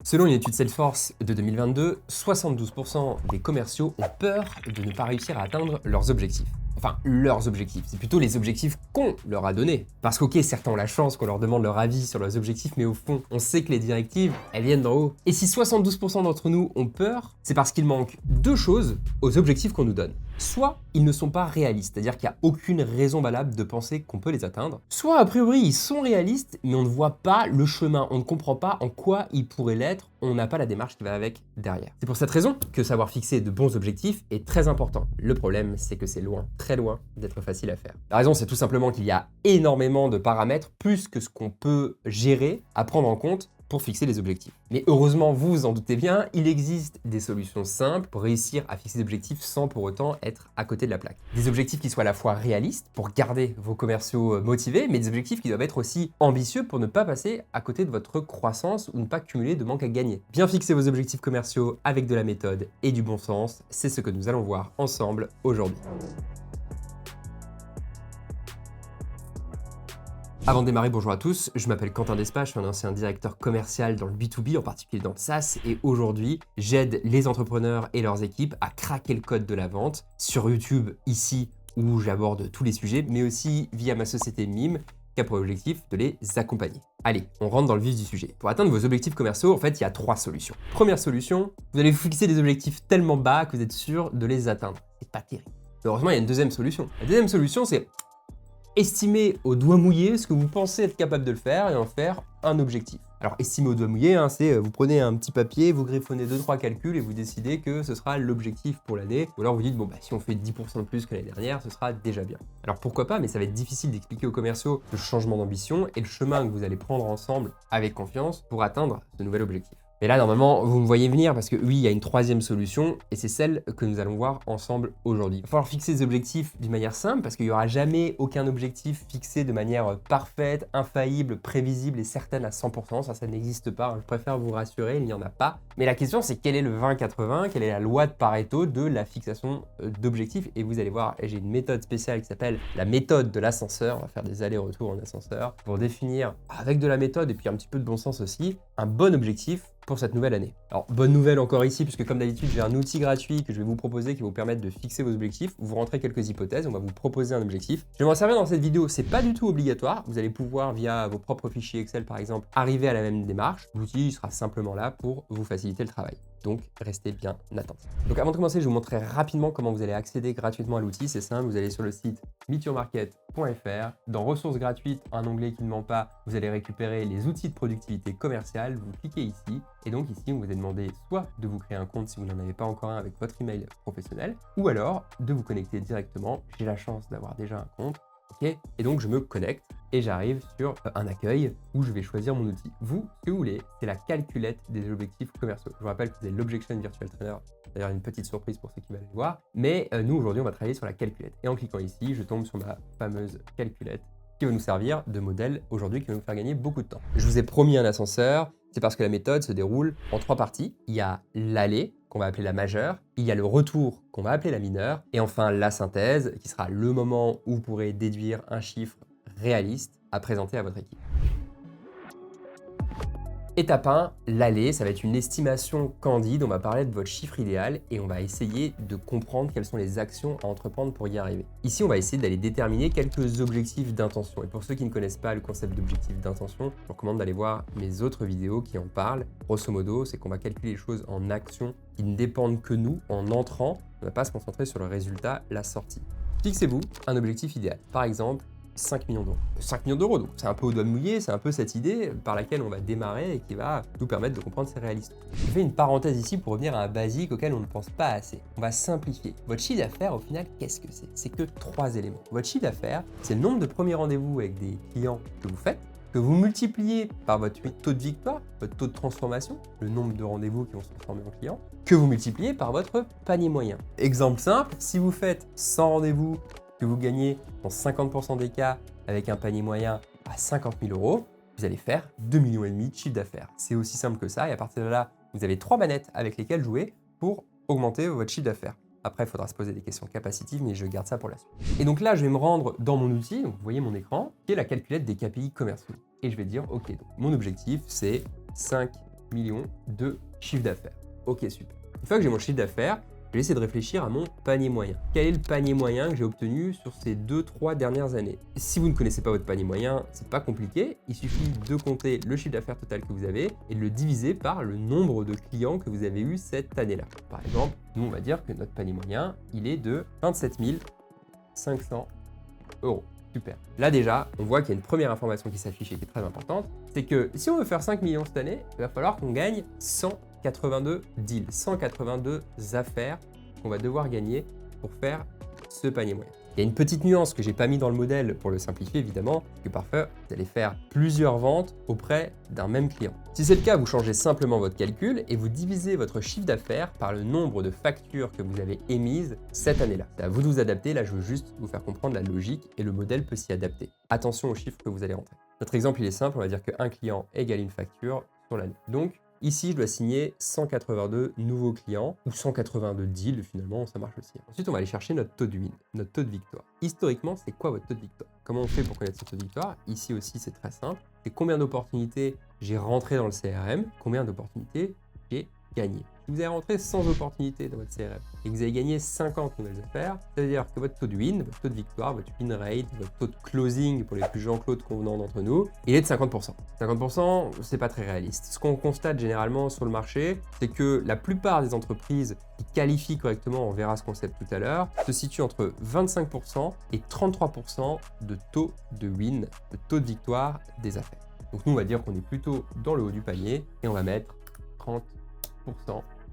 Selon une étude Salesforce de 2022, 72% des commerciaux ont peur de ne pas réussir à atteindre leurs objectifs. Enfin, leurs objectifs, c'est plutôt les objectifs qu'on leur a donnés. Parce qu'ok, certains ont la chance qu'on leur demande leur avis sur leurs objectifs, mais au fond, on sait que les directives, elles viennent d'en haut. Et si 72% d'entre nous ont peur, c'est parce qu'il manque deux choses aux objectifs qu'on nous donne. Soit ils ne sont pas réalistes, c'est-à-dire qu'il n'y a aucune raison valable de penser qu'on peut les atteindre. Soit a priori ils sont réalistes, mais on ne voit pas le chemin, on ne comprend pas en quoi ils pourraient l'être, on n'a pas la démarche qui va avec derrière. C'est pour cette raison que savoir fixer de bons objectifs est très important. Le problème, c'est que c'est loin, très loin d'être facile à faire. La raison, c'est tout simplement qu'il y a énormément de paramètres, plus que ce qu'on peut gérer, à prendre en compte pour fixer les objectifs. Mais heureusement, vous vous en doutez bien, il existe des solutions simples pour réussir à fixer des objectifs sans pour autant être à côté de la plaque. Des objectifs qui soient à la fois réalistes pour garder vos commerciaux motivés, mais des objectifs qui doivent être aussi ambitieux pour ne pas passer à côté de votre croissance ou ne pas cumuler de manque à gagner. Bien fixer vos objectifs commerciaux avec de la méthode et du bon sens, c'est ce que nous allons voir ensemble aujourd'hui. Avant de démarrer, bonjour à tous, je m'appelle Quentin Despas, je suis un ancien directeur commercial dans le B2B, en particulier dans le SaaS, et aujourd'hui, j'aide les entrepreneurs et leurs équipes à craquer le code de la vente sur YouTube, ici, où j'aborde tous les sujets, mais aussi via ma société MIM, qui a pour objectif de les accompagner. Allez, on rentre dans le vif du sujet. Pour atteindre vos objectifs commerciaux, en fait, il y a trois solutions. Première solution, vous allez vous fixer des objectifs tellement bas que vous êtes sûr de les atteindre. C'est pas terrible. Mais heureusement, il y a une deuxième solution. La deuxième solution, c'est estimer au doigt mouillé ce que vous pensez être capable de le faire et en faire un objectif. Alors estimer au doigt mouillé, c'est vous prenez un petit papier, vous griffonnez 2-3 calculs et vous décidez que ce sera l'objectif pour l'année. Ou alors vous dites, bon bah si on fait 10% de plus que l'année dernière, ce sera déjà bien. Alors pourquoi pas, mais ça va être difficile d'expliquer aux commerciaux le changement d'ambition et le chemin que vous allez prendre ensemble avec confiance pour atteindre ce nouvel objectif. Et là, normalement, vous me voyez venir parce que oui, il y a une troisième solution et c'est celle que nous allons voir ensemble aujourd'hui. Il va falloir fixer des objectifs d'une manière simple parce qu'il n'y aura jamais aucun objectif fixé de manière parfaite, infaillible, prévisible et certaine à 100%. Ça n'existe pas. Je préfère vous rassurer, il n'y en a pas. Mais la question, c'est quel est le 20-80? Quelle est la loi de Pareto de la fixation d'objectifs? Et vous allez voir, j'ai une méthode spéciale qui s'appelle la méthode de l'ascenseur. On va faire des allers-retours en ascenseur pour définir, avec de la méthode et puis un petit peu de bon sens aussi, un bon objectif pour cette nouvelle année. Alors, bonne nouvelle encore ici, puisque comme d'habitude, j'ai un outil gratuit que je vais vous proposer qui va vous permettre de fixer vos objectifs. Vous rentrez quelques hypothèses, on va vous proposer un objectif. Je vais m'en servir dans cette vidéo, c'est pas du tout obligatoire. Vous allez pouvoir, via vos propres fichiers Excel par exemple, arriver à la même démarche. L'outil sera simplement là pour vous faciliter le travail. Donc, restez bien attentifs. Donc, avant de commencer, je vais vous montrer rapidement comment vous allez accéder gratuitement à l'outil. C'est simple, vous allez sur le site meetyourmarket.fr. Dans ressources gratuites, un onglet qui ne ment pas, vous allez récupérer les outils de productivité commerciale. Vous cliquez ici. Et donc ici, on vous est demandé soit de vous créer un compte si vous n'en avez pas encore un avec votre email professionnel, ou alors de vous connecter directement. J'ai la chance d'avoir déjà un compte. Okay. Et donc je me connecte et j'arrive sur un accueil où je vais choisir mon outil. Vous, ce que vous voulez, c'est la calculette des objectifs commerciaux. Je vous rappelle que vous avez l'Objection Virtual Trainer, d'ailleurs une petite surprise pour ceux qui veulent le voir. Mais nous, aujourd'hui, on va travailler sur la calculette. Et en cliquant ici, je tombe sur ma fameuse calculette qui va nous servir de modèle aujourd'hui, qui va nous faire gagner beaucoup de temps. Je vous ai promis un ascenseur, c'est parce que la méthode se déroule en trois parties. Il y a l'aller, qu'on va appeler la majeure, il y a le retour, qu'on va appeler la mineure, et enfin la synthèse, qui sera le moment où vous pourrez déduire un chiffre réaliste à présenter à votre équipe. Étape 1, l'aller, ça va être une estimation candide, on va parler de votre chiffre idéal et on va essayer de comprendre quelles sont les actions à entreprendre pour y arriver. Ici, on va essayer d'aller déterminer quelques objectifs d'intention. Et pour ceux qui ne connaissent pas le concept d'objectif d'intention, je vous recommande d'aller voir mes autres vidéos qui en parlent. Grosso modo, c'est qu'on va calculer les choses en actions qui ne dépendent que nous en entrant. On ne va pas se concentrer sur le résultat, la sortie. Fixez-vous un objectif idéal. Par exemple, 5 millions d'euros. 5 millions d'euros, donc c'est un peu au doigt mouillé, c'est un peu cette idée par laquelle on va démarrer et qui va nous permettre de comprendre si c'est réaliste. Je fais une parenthèse ici pour revenir à un basique auquel on ne pense pas assez. On va simplifier. Votre chiffre d'affaires, au final, qu'est-ce que c'est? C'est que 3 éléments. Votre chiffre d'affaires, c'est le nombre de premiers rendez-vous avec des clients que vous faites, que vous multipliez par votre taux de victoire, votre taux de transformation, le nombre de rendez-vous qui vont se transformer en clients, que vous multipliez par votre panier moyen. Exemple simple, si vous faites 100 rendez-vous que vous gagnez dans 50% des cas avec un panier moyen à 50 000 euros, vous allez faire 2,5 millions de chiffre d'affaires. C'est aussi simple que ça et à partir de là, vous avez 3 manettes avec lesquelles jouer pour augmenter votre chiffre d'affaires. Après, il faudra se poser des questions capacitives, mais je garde ça pour la suite. Et donc là, je vais me rendre dans mon outil, donc vous voyez mon écran, qui est la calculette des KPI commerciaux. Et je vais dire, ok, donc mon objectif, c'est 5 millions de chiffre d'affaires. Ok, super. Une fois que j'ai mon chiffre d'affaires, je vais essayer de réfléchir à mon panier moyen. Quel est le panier moyen que j'ai obtenu sur ces 2-3 dernières années? Si vous ne connaissez pas votre panier moyen, c'est pas compliqué. Il suffit de compter le chiffre d'affaires total que vous avez et de le diviser par le nombre de clients que vous avez eu cette année-là. Par exemple, nous, on va dire que notre panier moyen, il est de 27 500 euros. Super. Là déjà, on voit qu'il y a une première information qui s'affiche et qui est très importante, c'est que si on veut faire 5 millions cette année, il va falloir qu'on gagne 182 deals, 182 affaires qu'on va devoir gagner pour faire ce panier moyen. Il y a une petite nuance que j'ai pas mis dans le modèle pour le simplifier évidemment, que parfois vous allez faire plusieurs ventes auprès d'un même client. Si c'est le cas, vous changez simplement votre calcul et vous divisez votre chiffre d'affaires par le nombre de factures que vous avez émises cette année-là. C'est à vous de vous adapter, là je veux juste vous faire comprendre la logique et le modèle peut s'y adapter. Attention aux chiffres que vous allez rentrer. Notre exemple il est simple, on va dire qu'un client égale une facture sur l'année. Donc ici, je dois signer 182 nouveaux clients ou 182 deals, finalement, ça marche aussi. Ensuite, on va aller chercher notre taux de win, notre taux de victoire. Historiquement, c'est quoi votre taux de victoire? Comment on fait pour connaître ce taux de victoire? Ici aussi, c'est très simple. C'est combien d'opportunités j'ai rentré dans le CRM, combien d'opportunités j'ai gagné. Si vous avez rentré 100 opportunités dans votre CRM et que vous avez gagné 50 nouvelles affaires, ça veut dire que votre taux de win, votre taux de victoire, votre win rate, votre taux de closing pour les plus Jean-Claude convenants d'entre nous, il est de 50%. 50%, c'est pas très réaliste. Ce qu'on constate généralement sur le marché, c'est que la plupart des entreprises qui qualifient correctement, on verra ce concept tout à l'heure, se situent entre 25% et 33% de taux de win, de taux de victoire des affaires. Donc nous, on va dire qu'on est plutôt dans le haut du panier et on va mettre 30%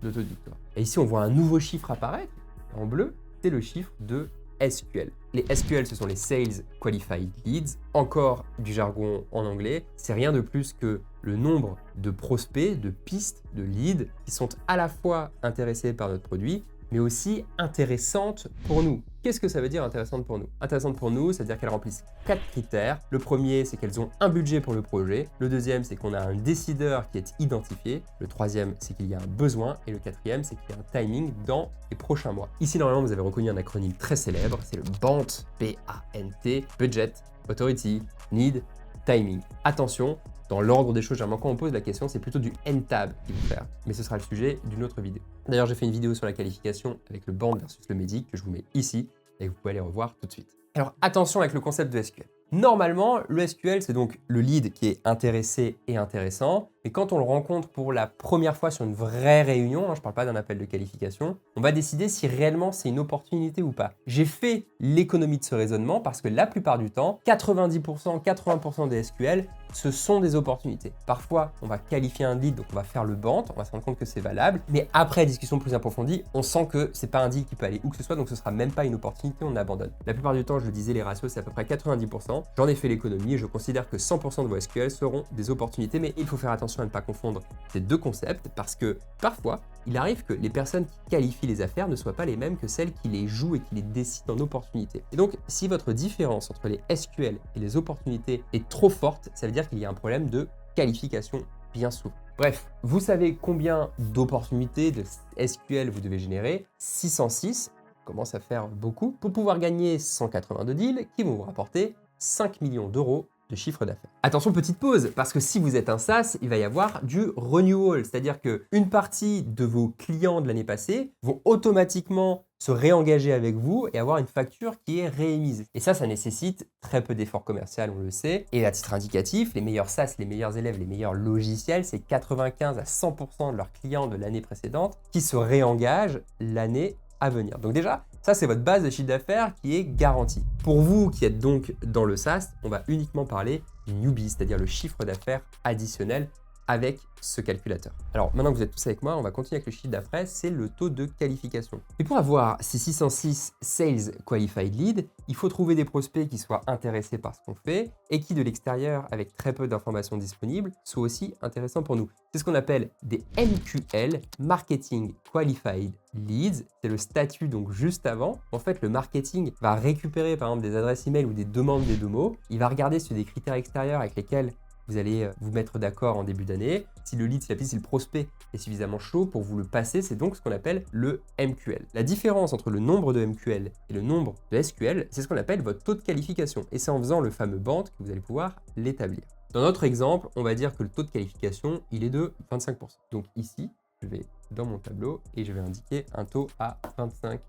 de taux de victoire. Et ici, on voit un nouveau chiffre apparaître en bleu, c'est le chiffre de SQL. Les SQL, ce sont les Sales Qualified Leads, encore du jargon en anglais. C'est rien de plus que le nombre de prospects, de pistes, de leads qui sont à la fois intéressés par notre produit, mais aussi intéressantes pour nous. Qu'est-ce que ça veut dire intéressante pour nous? Intéressante pour nous, c'est-à-dire qu'elles remplissent 4 critères. Le premier, c'est qu'elles ont un budget pour le projet. Le deuxième, c'est qu'on a un décideur qui est identifié. Le troisième, c'est qu'il y a un besoin. Et le quatrième, c'est qu'il y a un timing dans les prochains mois. Ici, normalement, vous avez reconnu un acronyme très célèbre, c'est le BANT, B-A-N-T, Budget, Authority, Need, Timing. Attention, dans l'ordre des choses, généralement quand on pose la question, c'est plutôt du NTAB qu'il faut faire. Mais ce sera le sujet d'une autre vidéo. D'ailleurs, j'ai fait une vidéo sur la qualification avec le BANT versus le MEDIC que je vous mets ici et que vous pouvez aller revoir tout de suite. Alors attention avec le concept de SQL. Normalement, le SQL, c'est donc le lead qui est intéressé et intéressant. Et quand on le rencontre pour la première fois sur une vraie réunion, je ne parle pas d'un appel de qualification, on va décider si réellement c'est une opportunité ou pas. J'ai fait l'économie de ce raisonnement parce que la plupart du temps, 90%, 80% des SQL, ce sont des opportunités. Parfois, on va qualifier un lead, donc on va faire le BANT, on va se rendre compte que c'est valable. Mais après discussion plus approfondie, on sent que c'est pas un deal qui peut aller où que ce soit, donc ce sera même pas une opportunité, on abandonne. La plupart du temps, je le disais, les ratios, c'est à peu près 90%. J'en ai fait l'économie et je considère que 100% de vos SQL seront des opportunités, mais il faut faire attention à ne pas confondre ces deux concepts parce que parfois, il arrive que les personnes qui qualifient les affaires ne soient pas les mêmes que celles qui les jouent et qui les décident en opportunités. Et donc, si votre différence entre les SQL et les opportunités est trop forte, ça veut dire qu'il y a un problème de qualification bien souvent. Bref, vous savez combien d'opportunités de SQL vous devez générer? 606, commence à faire beaucoup, pour pouvoir gagner 182 deals qui vont vous rapporter 5 millions d'euros de chiffre d'affaires. Attention, petite pause, parce que si vous êtes un SaaS, il va y avoir du renewal, c'est-à-dire qu'une partie de vos clients de l'année passée vont automatiquement se réengager avec vous et avoir une facture qui est réémise. Et ça nécessite très peu d'efforts commerciaux, on le sait. Et à titre indicatif, les meilleurs SaaS, les meilleurs élèves, les meilleurs logiciels, c'est 95 à 100% de leurs clients de l'année précédente qui se réengagent l'année à venir. Donc déjà, ça c'est votre base de chiffre d'affaires qui est garantie. Pour vous qui êtes donc dans le SaaS, on va uniquement parler du newbie, c'est-à-dire le chiffre d'affaires additionnel avec ce calculateur. Alors maintenant que vous êtes tous avec moi, on va continuer avec le chiffre d'affaires, c'est le taux de qualification. Et pour avoir ces 606 Sales Qualified Lead, il faut trouver des prospects qui soient intéressés par ce qu'on fait et qui de l'extérieur, avec très peu d'informations disponibles, soient aussi intéressants pour nous. C'est ce qu'on appelle des MQL, Marketing Qualified Leads. C'est le statut donc juste avant. En fait, le marketing va récupérer par exemple des adresses email ou des demandes des domos. Il va regarder sur des critères extérieurs avec lesquels vous allez vous mettre d'accord en début d'année. Si le lead, si le prospect est suffisamment chaud pour vous le passer, c'est donc ce qu'on appelle le MQL. La différence entre le nombre de MQL et le nombre de SQL, c'est ce qu'on appelle votre taux de qualification. Et c'est en faisant le fameux BANT que vous allez pouvoir l'établir. Dans notre exemple, on va dire que le taux de qualification, il est de 25%. Donc ici, je vais dans mon tableau et je vais indiquer un taux à 25%.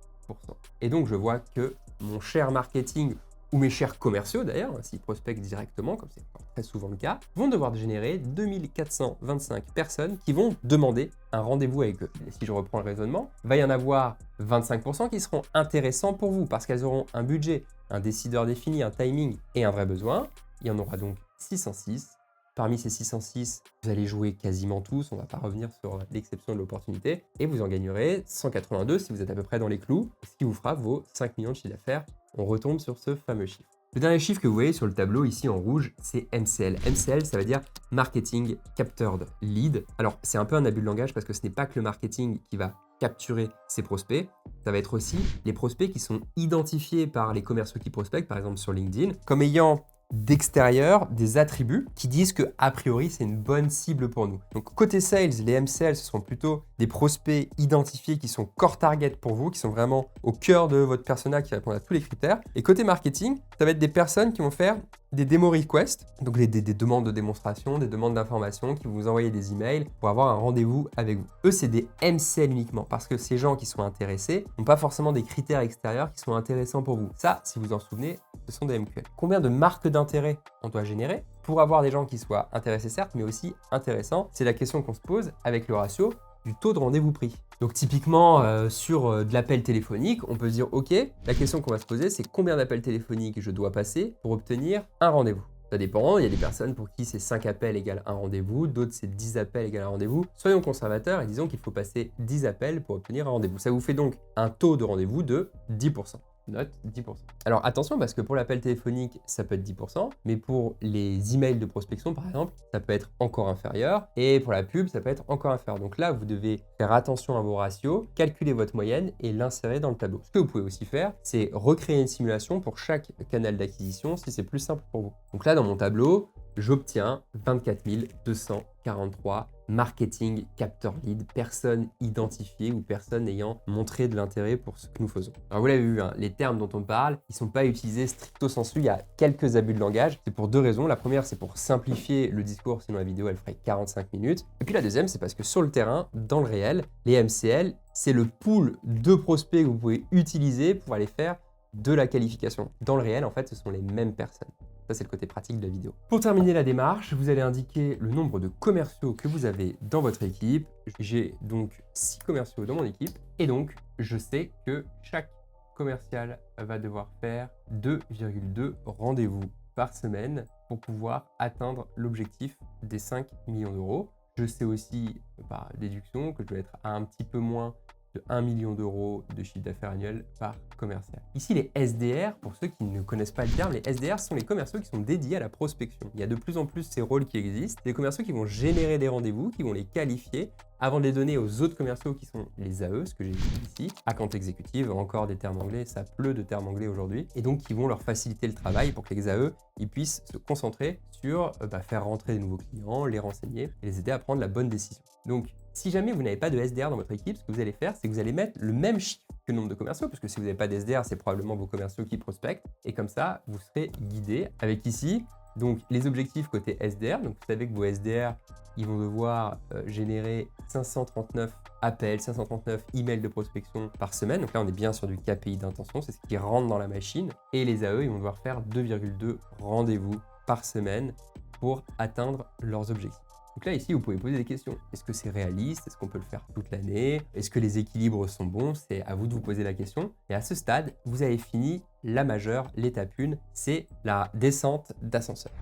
Et donc, je vois que mon cher marketing, ou mes chers commerciaux d'ailleurs, s'ils prospectent directement, comme c'est très souvent le cas, vont devoir générer 2425 personnes qui vont demander un rendez-vous avec eux. Et si je reprends le raisonnement, il va y en avoir 25% qui seront intéressants pour vous parce qu'elles auront un budget, un décideur défini, un timing et un vrai besoin. Il y en aura donc 606. Parmi ces 606, vous allez jouer quasiment tous, on ne va pas revenir sur l'exception de l'opportunité, et vous en gagnerez 182 si vous êtes à peu près dans les clous, ce qui vous fera vos 5 millions de chiffre d'affaires. On retombe sur ce fameux chiffre. Le dernier chiffre que vous voyez sur le tableau ici en rouge, c'est MCL. MCL, ça veut dire Marketing Captured Lead. Alors, c'est un peu un abus de langage parce que ce n'est pas que le marketing qui va capturer ces prospects, ça va être aussi les prospects qui sont identifiés par les commerciaux qui prospectent, par exemple sur LinkedIn, comme ayant d'extérieur des attributs qui disent que a priori c'est une bonne cible pour nous. Donc côté sales, les MCL ce sont plutôt des prospects identifiés qui sont core target pour vous, qui sont vraiment au cœur de votre persona, qui répondent à tous les critères. Et côté marketing, ça va être des personnes qui vont faire des démo requests, donc des demandes de démonstration, des demandes d'information, qui vont vous envoyer des emails pour avoir un rendez-vous avec vous. Eux, c'est des MCL uniquement, parce que ces gens qui sont intéressés n'ont pas forcément des critères extérieurs qui sont intéressants pour vous. Ça, si vous en souvenez, ce sont des MQL. Combien de marques d'intérêt on doit générer pour avoir des gens qui soient intéressés certes, mais aussi intéressants? C'est la question qu'on se pose avec le ratio du taux de rendez-vous pris. Donc typiquement sur de l'appel téléphonique, on peut se dire ok, la question qu'on va se poser c'est combien d'appels téléphoniques je dois passer pour obtenir un rendez-vous. Ça dépend, il y a des personnes pour qui c'est 5 appels égale un rendez-vous, d'autres c'est 10 appels égale un rendez-vous. Soyons conservateurs et disons qu'il faut passer 10 appels pour obtenir un rendez-vous. Ça vous fait donc un taux de rendez-vous de 10%. Note 10%. Alors attention parce que pour l'appel téléphonique, ça peut être 10%, mais pour les emails de prospection par exemple, ça peut être encore inférieur, et pour la pub, ça peut être encore inférieur. Donc là, vous devez faire attention à vos ratios, calculer votre moyenne et l'insérer dans le tableau. Ce que vous pouvez aussi faire, c'est recréer une simulation pour chaque canal d'acquisition si c'est plus simple pour vous. Donc là, dans mon tableau, j'obtiens 24 243 marketing capteur lead, personnes identifiées ou personnes ayant montré de l'intérêt pour ce que nous faisons. Alors vous l'avez vu, hein, les termes dont on parle, ils ne sont pas utilisés stricto sensu, il y a quelques abus de langage. C'est pour deux raisons. La première, c'est pour simplifier le discours, sinon la vidéo, elle ferait 45 minutes. Et puis la deuxième, c'est parce que sur le terrain, dans le réel, les MCL, c'est le pool de prospects que vous pouvez utiliser pour aller faire de la qualification. Dans le réel, en fait, ce sont les mêmes personnes. Ça, c'est le côté pratique de la vidéo. Pour terminer la démarche, vous allez indiquer le nombre de commerciaux que vous avez dans votre équipe. J'ai donc 6 commerciaux dans mon équipe et donc je sais que chaque commercial va devoir faire 2,2 rendez-vous par semaine pour pouvoir atteindre l'objectif des 5 millions d'euros. Je sais aussi par déduction que je dois être à un petit peu moins de 1 million d'euros de chiffre d'affaires annuel par commercial. Ici, les SDR, pour ceux qui ne connaissent pas le terme, les SDR sont les commerciaux qui sont dédiés à la prospection. Il y a de plus en plus ces rôles qui existent. Des commerciaux qui vont générer des rendez-vous, qui vont les qualifier avant de les donner aux autres commerciaux qui sont les AE, ce que j'ai dit ici, account executive, encore des termes anglais, ça pleut de termes anglais aujourd'hui, et donc qui vont leur faciliter le travail pour que les AE ils puissent se concentrer sur faire rentrer des nouveaux clients, les renseigner et les aider à prendre la bonne décision. Donc, si jamais vous n'avez pas de SDR dans votre équipe, ce que vous allez faire, c'est que vous allez mettre le même chiffre que le nombre de commerciaux, parce que si vous n'avez pas de SDR, c'est probablement vos commerciaux qui prospectent, et comme ça, vous serez guidé avec ici, donc les objectifs côté SDR. Donc vous savez que vos SDR, ils vont devoir générer 539 appels, 539 emails de prospection par semaine. Donc là, on est bien sur du KPI d'intention, c'est ce qui rentre dans la machine. Et les AE, ils vont devoir faire 2,2 rendez-vous par semaine pour atteindre leurs objectifs. Donc là, ici, vous pouvez poser des questions. Est-ce que c'est réaliste? Est-ce qu'on peut le faire toute l'année? Est-ce que les équilibres sont bons? C'est à vous de vous poser la question. Et à ce stade, vous avez fini la majeure, l'étape 1, c'est la descente d'ascenseur.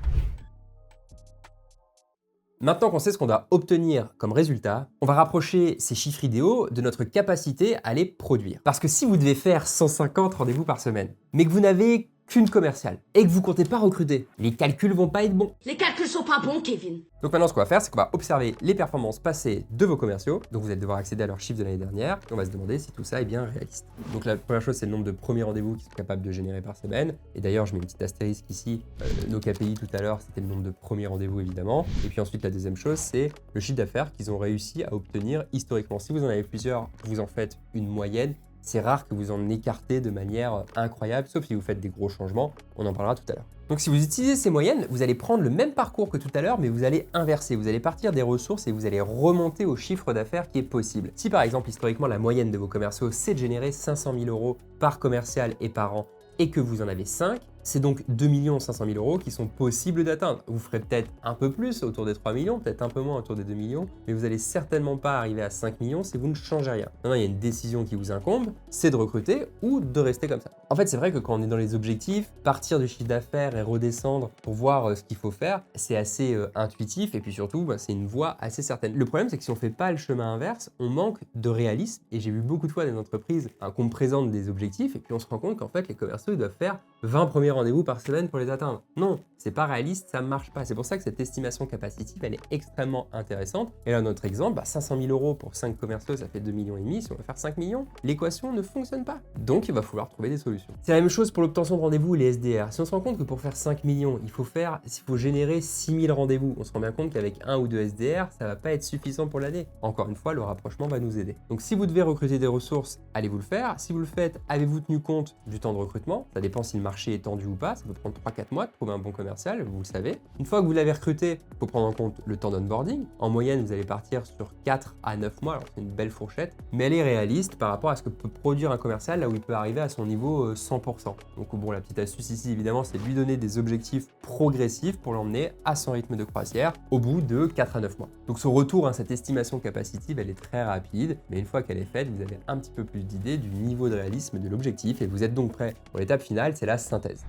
Maintenant qu'on sait ce qu'on doit obtenir comme résultat, on va rapprocher ces chiffres idéaux de notre capacité à les produire. Parce que si vous devez faire 150 rendez-vous par semaine, mais que vous n'avez qu'une commerciale et que vous comptez pas recruter, les calculs vont pas être bons. Les calculs sont pas bons, Kevin. Donc maintenant, ce qu'on va faire, c'est qu'on va observer les performances passées de vos commerciaux. Donc vous allez devoir accéder à leurs chiffres de l'année dernière et on va se demander si tout ça est bien réaliste. Donc la première chose, c'est le nombre de premiers rendez-vous qu'ils sont capables de générer par semaine. Et d'ailleurs, je mets une petite astérisque ici. Nos KPI tout à l'heure, c'était le nombre de premiers rendez-vous évidemment. Et puis ensuite, la deuxième chose, c'est le chiffre d'affaires qu'ils ont réussi à obtenir historiquement. Si vous en avez plusieurs, vous en faites une moyenne c'est rare que vous en écartez de manière incroyable, sauf si vous faites des gros changements, on en parlera tout à l'heure. Donc si vous utilisez ces moyennes, vous allez prendre le même parcours que tout à l'heure, mais vous allez inverser. Vous allez partir des ressources et vous allez remonter au chiffre d'affaires qui est possible. Si par exemple, historiquement, la moyenne de vos commerciaux, c'est de générer 500 000 euros par commercial et par an, et que vous en avez 5, c'est donc 2 500 000 euros qui sont possibles d'atteindre. Vous ferez peut-être un peu plus, autour des 3 millions, peut-être un peu moins, autour des 2 millions, mais vous n'allez certainement pas arriver à 5 millions si vous ne changez rien. Maintenant, il y a une décision qui vous incombe, c'est de recruter ou de rester comme ça. En fait, c'est vrai que quand on est dans les objectifs, partir du chiffre d'affaires et redescendre pour voir ce qu'il faut faire, c'est assez intuitif et puis surtout, c'est une voie assez certaine. Le problème, c'est que si on ne fait pas le chemin inverse, on manque de réalisme et j'ai vu beaucoup de fois des entreprises qu'on me présente des objectifs et puis on se rend compte qu'en fait, les commerciaux, ils doivent faire 20 premiers rendez-vous par semaine pour les atteindre. Non, c'est pas réaliste, ça marche pas. C'est pour ça que cette estimation capacitive, elle est extrêmement intéressante. Et là, notre exemple, 500 000 euros pour 5 commerciaux, ça fait 2,5 millions. Si on va faire 5 millions, l'équation ne fonctionne pas. Donc, il va falloir trouver des solutions. C'est la même chose pour l'obtention de rendez-vous et les SDR. Si on se rend compte que pour faire 5 millions, il faut générer 6 000 rendez-vous, on se rend bien compte qu'avec 1 ou 2 SDR, ça va pas être suffisant pour l'année. Encore une fois, le rapprochement va nous aider. Donc, si vous devez recruter des ressources, allez-vous le faire. Si vous le faites, avez-vous tenu compte du temps de recrutement? Ça dépend si le marché est tendu ou pas. Ça peut prendre 3-4 mois de trouver un bon commercial, vous le savez. Une fois que vous l'avez recruté, il faut prendre en compte le temps d'onboarding. En moyenne, vous allez partir sur 4 à 9 mois, alors c'est une belle fourchette, mais elle est réaliste par rapport à ce que peut produire un commercial là où il peut arriver à son niveau 100%. Donc bon, la petite astuce ici, évidemment, c'est de lui donner des objectifs progressifs pour l'emmener à son rythme de croisière au bout de 4 à 9 mois. Donc ce retour, cette estimation capacitive, elle est très rapide, mais une fois qu'elle est faite, vous avez un petit peu plus d'idée du niveau de réalisme de l'objectif et vous êtes donc prêt pour l'étape finale, c'est la synthèse.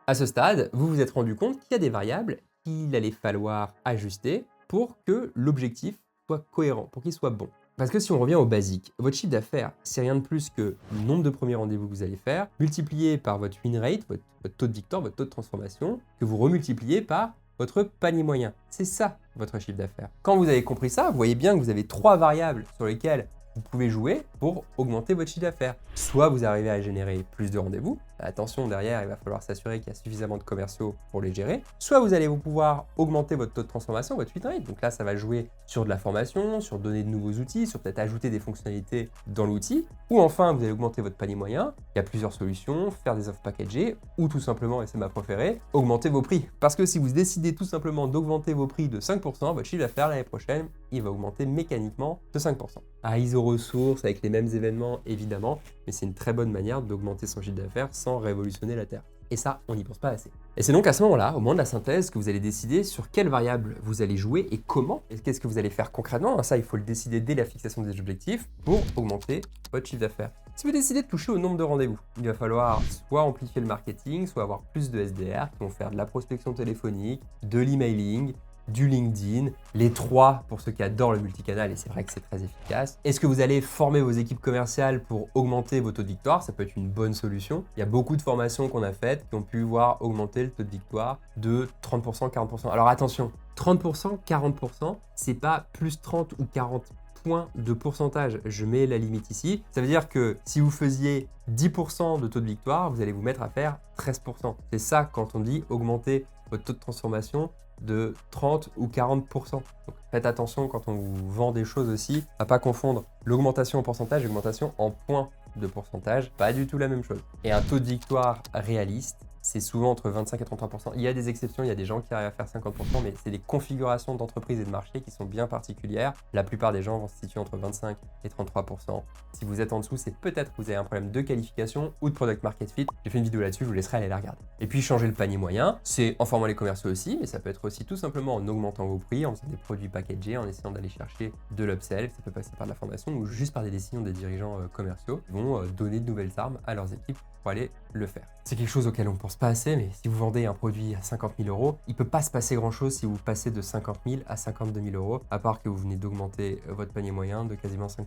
À ce stade, vous vous êtes rendu compte qu'il y a des variables qu'il allait falloir ajuster pour que l'objectif soit cohérent, pour qu'il soit bon. Parce que si on revient au basique, votre chiffre d'affaires, c'est rien de plus que le nombre de premiers rendez-vous que vous allez faire, multiplié par votre win rate, votre taux de victoire, votre taux de transformation, que vous remultipliez par votre panier moyen. C'est ça, votre chiffre d'affaires. Quand vous avez compris ça, vous voyez bien que vous avez 3 variables sur lesquelles vous pouvez jouer pour augmenter votre chiffre d'affaires. Soit vous arrivez à générer plus de rendez-vous, attention derrière, il va falloir s'assurer qu'il y a suffisamment de commerciaux pour les gérer, soit vous allez pouvoir augmenter votre taux de transformation, votre win rate, donc là ça va jouer sur de la formation, sur donner de nouveaux outils, sur peut-être ajouter des fonctionnalités dans l'outil, ou enfin vous allez augmenter votre panier moyen, il y a plusieurs solutions, faire des offres packagées, ou tout simplement, et c'est ma préférée, augmenter vos prix. Parce que si vous décidez tout simplement d'augmenter vos prix de 5%, votre chiffre d'affaires l'année prochaine, il va augmenter mécaniquement de 5%. À ISO ressources, avec les mêmes événements évidemment, mais c'est une très bonne manière d'augmenter son chiffre d'affaires sans révolutionner la Terre. Et ça, on n'y pense pas assez. Et c'est donc à ce moment-là, au moment de la synthèse, que vous allez décider sur quelle variable vous allez jouer et comment, et qu'est-ce que vous allez faire concrètement. Ça, il faut le décider dès la fixation des objectifs pour augmenter votre chiffre d'affaires. Si vous décidez de toucher au nombre de rendez-vous, il va falloir soit amplifier le marketing, soit avoir plus de SDR qui vont faire de la prospection téléphonique, de l'emailing, du LinkedIn, les 3 pour ceux qui adorent le multicanal et c'est vrai que c'est très efficace. Est-ce que vous allez former vos équipes commerciales pour augmenter vos taux de victoire? Ça peut être une bonne solution. Il y a beaucoup de formations qu'on a faites qui ont pu voir augmenter le taux de victoire de 30%, 40%. Alors attention, 30%, 40%, c'est pas plus 30 ou 40 points de pourcentage. Je mets la limite ici. Ça veut dire que si vous faisiez 10% de taux de victoire, vous allez vous mettre à faire 13%. C'est ça quand on dit augmenter votre taux de transformation de 30 ou 40%. Donc faites attention quand on vous vend des choses aussi, à pas confondre l'augmentation en pourcentage et l'augmentation en points de pourcentage. Pas du tout la même chose. Et un taux de victoire réaliste, c'est souvent entre 25 et 33%. Il y a des exceptions, il y a des gens qui arrivent à faire 50%, mais c'est des configurations d'entreprise et de marché qui sont bien particulières. La plupart des gens vont se situer entre 25 et 33%. Si vous êtes en dessous, c'est peut-être que vous avez un problème de qualification ou de product market fit. J'ai fait une vidéo là-dessus, je vous laisserai aller la regarder. Et puis changer le panier moyen, c'est en formant les commerciaux aussi, mais ça peut être aussi tout simplement en augmentant vos prix, en faisant des produits packagés, en essayant d'aller chercher de l'upsell. Ça peut passer par de la formation ou juste par des décisions des dirigeants commerciaux qui vont donner de nouvelles armes à leurs équipes pour aller le faire. C'est quelque chose auquel on ne pense pas assez, mais si vous vendez un produit à 50 000 euros, il ne peut pas se passer grand-chose si vous passez de 50 000 à 52 000 euros, à part que vous venez d'augmenter votre panier moyen de quasiment 5%,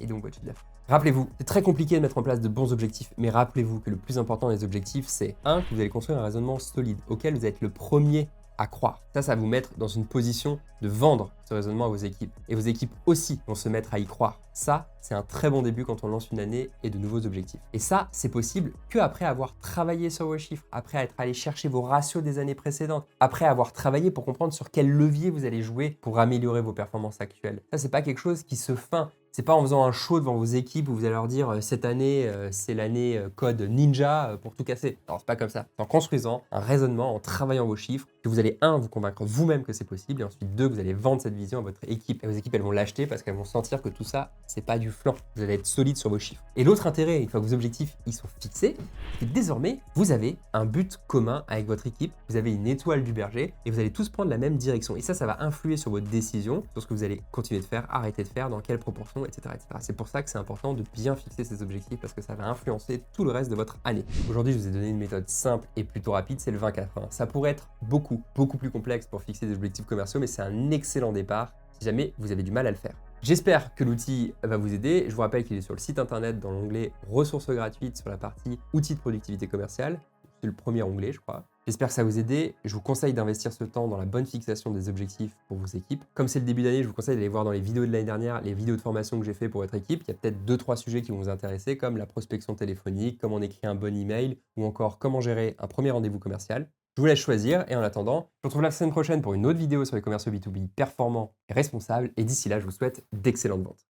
et donc votre chiffre d'affaires. Rappelez-vous, c'est très compliqué de mettre en place de bons objectifs, mais rappelez-vous que le plus important des objectifs, c'est 1. Que vous allez construire un raisonnement solide, auquel vous êtes le premier à croire. Ça va vous mettre dans une position de vendre ce raisonnement à vos équipes. Et vos équipes aussi vont se mettre à y croire. Ça, c'est un très bon début quand on lance une année et de nouveaux objectifs. Et ça, c'est possible qu'après avoir travaillé sur vos chiffres, après être allé chercher vos ratios des années précédentes, après avoir travaillé pour comprendre sur quel levier vous allez jouer pour améliorer vos performances actuelles. Ça, c'est pas quelque chose qui se feint. C'est pas en faisant un show devant vos équipes où vous allez leur dire cette année, c'est l'année code ninja pour tout casser. Alors, c'est pas comme ça. C'est en construisant un raisonnement, en travaillant vos chiffres, que vous allez, un, vous convaincre vous-même que c'est possible, et ensuite, deux, vous allez vendre cette vision à votre équipe. Et vos équipes, elles vont l'acheter parce qu'elles vont sentir que tout ça, c'est pas du flan. Vous allez être solide sur vos chiffres. Et l'autre intérêt, une fois que vos objectifs, ils sont fixés, c'est que désormais, vous avez un but commun avec votre équipe, vous avez une étoile du berger, et vous allez tous prendre la même direction. Et ça va influer sur votre décision, sur ce que vous allez continuer de faire, arrêter de faire, dans quelle proportion, etc. etc. C'est pour ça que c'est important de bien fixer ces objectifs parce que ça va influencer tout le reste de votre année. Aujourd'hui, je vous ai donné une méthode simple et plutôt rapide, c'est le 20-80. Ça pourrait être beaucoup plus complexe pour fixer des objectifs commerciaux, mais c'est un excellent départ si jamais vous avez du mal à le faire. J'espère que l'outil va vous aider. Je vous rappelle qu'il est sur le site internet dans l'onglet ressources gratuites sur la partie outils de productivité commerciale. C'est le premier onglet, je crois. J'espère que ça vous aide. Je vous conseille d'investir ce temps dans la bonne fixation des objectifs pour vos équipes. Comme c'est le début d'année, je vous conseille d'aller voir dans les vidéos de l'année dernière, les vidéos de formation que j'ai fait pour votre équipe. Il y a peut-être 2-3 sujets qui vont vous intéresser, comme la prospection téléphonique, comment on écrit un bon email, ou encore comment gérer un premier rendez-vous commercial. Je vous laisse choisir et en attendant, je vous retrouve la semaine prochaine pour une autre vidéo sur les commerciaux B2B performants et responsables. Et d'ici là, je vous souhaite d'excellentes ventes.